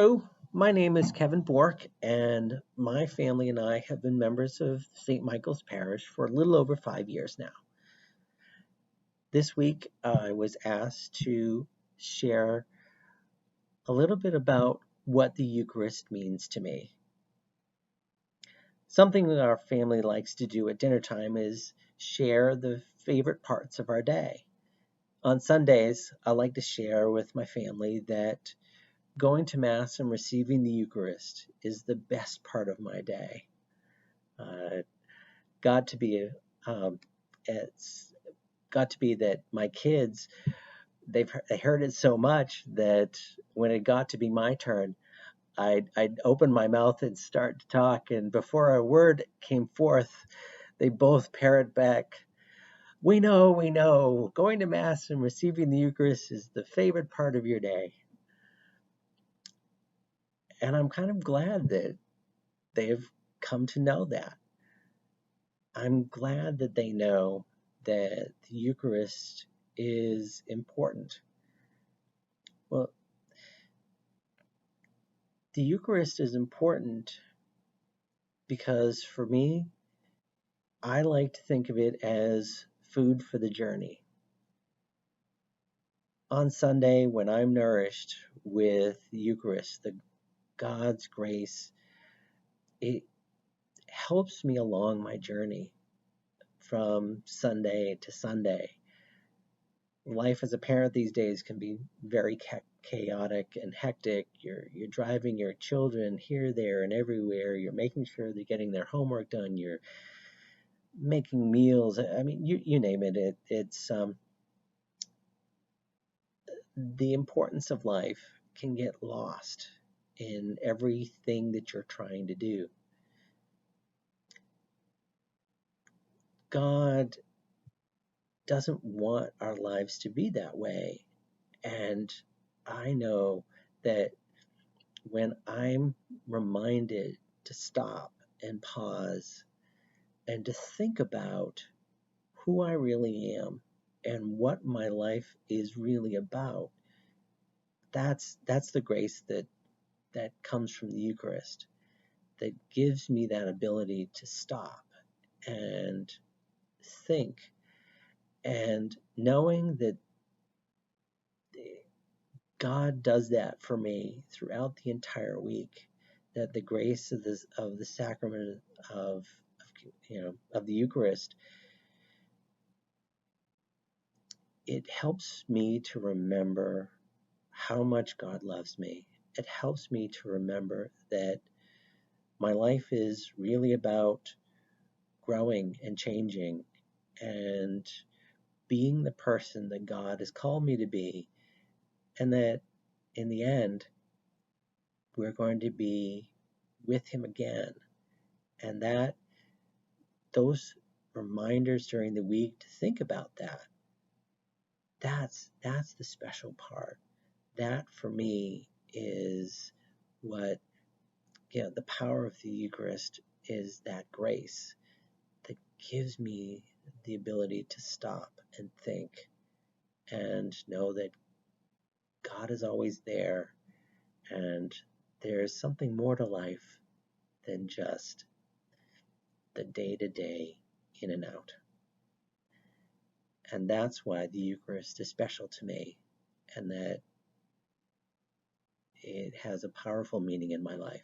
Hello, my name is Kevin Bourque, and my family and I have been members of St. Michael's Parish for a little over 5 years now. This week, I was asked to share a little bit about what the Eucharist means to me. Something that our family likes to do at dinner time is share the favorite parts of our day. On Sundays, I like to share with my family that going to Mass and receiving the Eucharist is the best part of my day. Uh, got to be it's got to be that my kids they heard it so much that when it got to be my turn, I'd open my mouth and start to talk, and before a word came forth, they both parrot back, we know, going to Mass and receiving the Eucharist is the favorite part of your day." And I'm kind of glad that they've come to know that. I'm glad that they know that the Eucharist is important. Well, the Eucharist is important because for me, I like to think of it as food for the journey. On Sunday, when I'm nourished with the Eucharist, the God's grace, it helps me along my journey from Sunday to Sunday. Life as a parent these days can be very chaotic and hectic. You're driving your children here, there, and everywhere. You're making sure they're getting their homework done. You're making meals. I mean, you name it. It's the importance of life can get lost in everything that you're trying to do. God doesn't want our lives to be that way. And I know that when I'm reminded to stop and pause and to think about who I really am and what my life is really about, that's the grace that comes from the Eucharist, that gives me that ability to stop and think, and knowing that God does that for me throughout the entire week, that the grace of the sacrament of the Eucharist, it helps me to remember how much God loves me. It helps me to remember that my life is really about growing and changing and being the person that God has called me to be, and that in the end, we're going to be with Him again. And that those reminders during the week to think about that's the special part. That for me is what, the power of the Eucharist is, that grace that gives me the ability to stop and think and know that God is always there, and there's something more to life than just the day-to-day in and out. And that's why the Eucharist is special to me, and that it has a powerful meaning in my life.